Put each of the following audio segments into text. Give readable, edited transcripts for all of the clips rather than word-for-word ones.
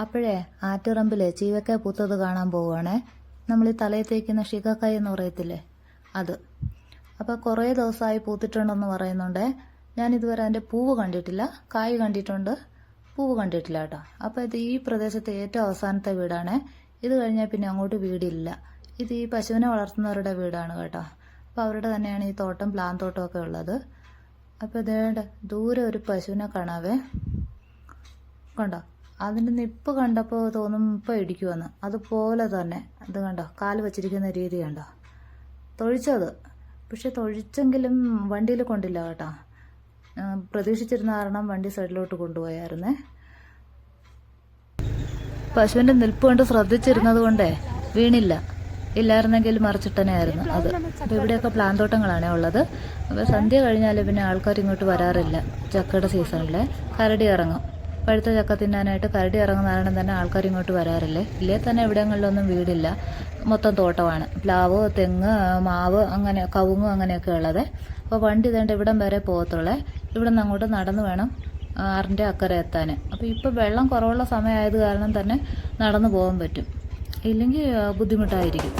അപ്പോഴേ ആറ്റുറമ്പിലെ ചീവക്കായ പൂത്തത് കാണാൻ പോവുകയാണേ. നമ്മൾ ഈ തലയിൽ തേക്കുന്ന ഷികക്കായ എന്ന് പറയത്തില്ലേ, അത്. അപ്പോൾ കുറേ ദിവസമായി പൂത്തിട്ടുണ്ടെന്ന് പറയുന്നുണ്ട്. ഞാനിതുവരെ അതിൻ്റെ പൂവ് കണ്ടിട്ടില്ല, കായ് കണ്ടിട്ടുണ്ട്, പൂവ് കണ്ടിട്ടില്ല കേട്ടോ. അപ്പോൾ ഇത് ഈ പ്രദേശത്തെ ഏറ്റവും അവസാനത്തെ വീടാണ്. ഇത് കഴിഞ്ഞാൽ പിന്നെ അങ്ങോട്ട് വീടില്ല. ഇത് ഈ പശുവിനെ വളർത്തുന്നവരുടെ വീടാണ് കേട്ടോ. അപ്പോൾ അവരുടെ തന്നെയാണ് ഈ തോട്ടം, പ്ലാൻ തോട്ടമൊക്കെ ഉള്ളത്. അപ്പോൾ ഇതേണ്ട ദൂരെ ഒരു പശുവിനെ കാണാവേ, കണ്ടോ? അതിൻ്റെ നിപ്പ് കണ്ടപ്പോൾ തോന്നും ഇപ്പോൾ ഇടിക്കുമെന്ന്. അതുപോലെ തന്നെ അത് കണ്ടോ, കാല് വച്ചിരിക്കുന്ന രീതി കണ്ടോ. തൊഴിച്ചത്, പക്ഷെ തൊഴിച്ചെങ്കിലും വണ്ടിയിൽ കൊണ്ടില്ല കേട്ടോ. പ്രതീക്ഷിച്ചിരുന്ന കാരണം വണ്ടി സൈഡിലോട്ട് കൊണ്ടുപോയായിരുന്നേ. പശുവിൻ്റെ നിൽപ്പ് കൊണ്ട് ശ്രദ്ധിച്ചിരുന്നത് കൊണ്ടേ വീണില്ല. ഇല്ലായിരുന്നെങ്കിൽ മറിച്ചിട്ടനായിരുന്നു അത്. അപ്പോൾ ഇവിടെയൊക്കെ പ്ലാൻ തോട്ടങ്ങളാണേ ഉള്ളത്. അപ്പോൾ സന്ധ്യ കഴിഞ്ഞാൽ പിന്നെ ആൾക്കാർ ഇങ്ങോട്ട് വരാറില്ല. ചക്കയുടെ സീസണിൽ കരടി ഇറങ്ങും. പഴുത്ത ചക്ക തിന്നാനായിട്ട് കരടി ഇറങ്ങുന്ന കാരണം തന്നെ ആൾക്കാർ ഇങ്ങോട്ട് വരാറില്ലേ. ഇല്ലേ തന്നെ ഇവിടങ്ങളിലൊന്നും വീടില്ല, മൊത്തം തോട്ടമാണ്. പ്ലാവ്, തെങ്ങ്, മാവ്, അങ്ങനെ കവുങ്ങ് അങ്ങനെയൊക്കെ ഉള്ളത്. അപ്പോൾ വണ്ടി ഇതേണ്ട ഇവിടം വരെ പോകത്തുള്ളേ. ഇവിടെ നിന്ന് അങ്ങോട്ട് നടന്നു വേണം ആറിൻ്റെ അക്കരെ എത്താൻ. അപ്പോൾ ഇപ്പോൾ വെള്ളം കുറവുള്ള സമയമായത് കാരണം തന്നെ നടന്നു പോകാൻ പറ്റും, ഇല്ലെങ്കിൽ ബുദ്ധിമുട്ടായിരിക്കും.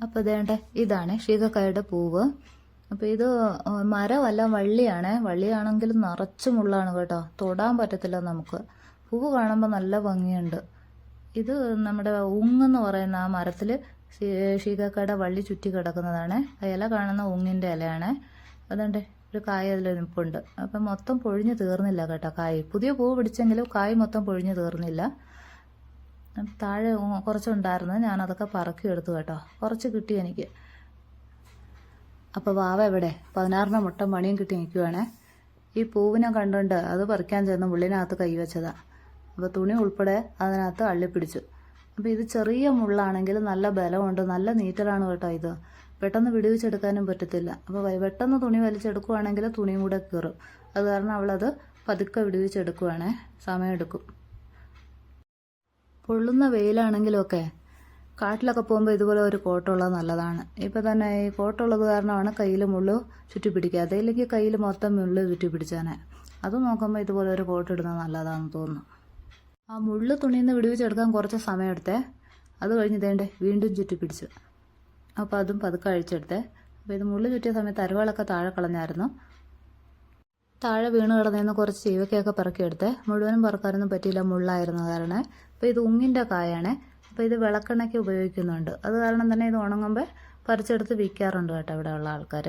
അപ്പോൾ ഇതേണ്ട ഇതാണ് ഷികക്കായുടെ പൂവ്. അപ്പോൾ ഇത് മരമല്ല, വള്ളിയാണ്. വള്ളിയാണെങ്കിലും നിറച്ചു മുള്ളാണ് കേട്ടോ, തൊടാൻ പറ്റത്തില്ല നമുക്ക്. പൂവ് കാണുമ്പോൾ നല്ല ഭംഗിയുണ്ട്. ഇത് നമ്മുടെ ഉങ്ങെന്ന് പറയുന്ന ആ മരത്തിൽ ഷികക്കായുടെ വള്ളി ചുറ്റി കിടക്കുന്നതാണ്. ആ ഇല കാണുന്ന ഉങ്ങിൻ്റെ ഇലയാണ്. അതുകൊണ്ട് ഒരു കായ് അതിൽ നിൽപ്പുണ്ട്. അപ്പം മൊത്തം പൊഴിഞ്ഞ് തീർന്നില്ല കേട്ടോ കായ്. പുതിയ പൂവ് പിടിച്ചെങ്കിലും കായ് മൊത്തം പൊഴിഞ്ഞ് തീർന്നില്ല. താഴെ കുറച്ചുണ്ടായിരുന്നു, ഞാനതൊക്കെ പറക്കിയെടുത്തു കേട്ടോ. കുറച്ച് കിട്ടി എനിക്ക്. അപ്പോൾ വാവ എവിടെ? 16 മുട്ട മണിയും കിട്ടി നിൽക്കുവാണേ. ഈ പൂവിനെ കണ്ടുകൊണ്ട് അത് പറിക്കാൻ ചെന്ന് മുള്ളിനകത്ത് കൈവച്ചതാണ്. അപ്പോൾ തുണി ഉൾപ്പെടെ അതിനകത്ത് അള്ളിപ്പിടിച്ചു. അപ്പോൾ ഇത് ചെറിയ മുള്ളാണെങ്കിൽ നല്ല ബലമുണ്ട്, നല്ല നീറ്റലാണ് കേട്ടോ. ഇത് പെട്ടെന്ന് വിടുവിച്ചെടുക്കാനും പറ്റത്തില്ല. അപ്പോൾ പെട്ടെന്ന് തുണി വലിച്ചെടുക്കുവാണെങ്കിൽ തുണിയും കൂടെ കീറും. അത് കാരണം അവളത് പതുക്കെ വിടുവിച്ചെടുക്കുവാണേ, സമയമെടുക്കും. പൊള്ളുന്ന വെയിലാണെങ്കിലുമൊക്കെ കാട്ടിലൊക്കെ പോകുമ്പോൾ ഇതുപോലെ ഒരു കോട്ടുള്ളത് നല്ലതാണ്. ഇപ്പോൾ തന്നെ ഈ കോട്ടുള്ളത് കാരണമാണ് കയ്യിൽ മുള്ളു ചുറ്റി പിടിക്കാതെ, ഇല്ലെങ്കിൽ കയ്യിൽ മൊത്തം മുള്ളു ചുറ്റി പിടിച്ചാനെ. അത് നോക്കുമ്പോൾ ഇതുപോലെ ഒരു കോട്ടിടുന്നത് നല്ലതാണെന്ന് തോന്നുന്നു. ആ മുള്ളു തുണിയിൽ നിന്ന് വിടുവിച്ചെടുക്കാൻ കുറച്ച് സമയമെടുത്തേ. അത് കഴിഞ്ഞ് ഇതേണ്ടേ വീണ്ടും ചുറ്റി പിടിച്ചു. അപ്പോൾ അതും പതുക്കെ അഴിച്ചെടുത്തേ. അപ്പോൾ ഇത് മുള്ളു ചുറ്റിയ സമയത്ത് അരുവാളൊക്കെ താഴെ കളഞ്ഞായിരുന്നു. താഴെ വീണ് കിടന്നിരുന്ന കുറച്ച് ചീവക്കയൊക്കെ പറക്കിയെടുത്തേ. മുഴുവനും പറക്കാനൊന്നും പറ്റിയില്ല, മുള്ളായിരുന്നു കാരണം. അപ്പോൾ ഇത് ഉങ്ങിൻ്റെ കായാണ്. അപ്പോൾ ഇത് വിളക്കെണ്ണയ്ക്ക് ഉപയോഗിക്കുന്നുണ്ട്. അത് കാരണം തന്നെ ഇത് ഉണങ്ങുമ്പോൾ പറിച്ചെടുത്ത് വിൽക്കാറുണ്ട് കേട്ടോ ഇവിടെ ഉള്ള ആൾക്കാർ.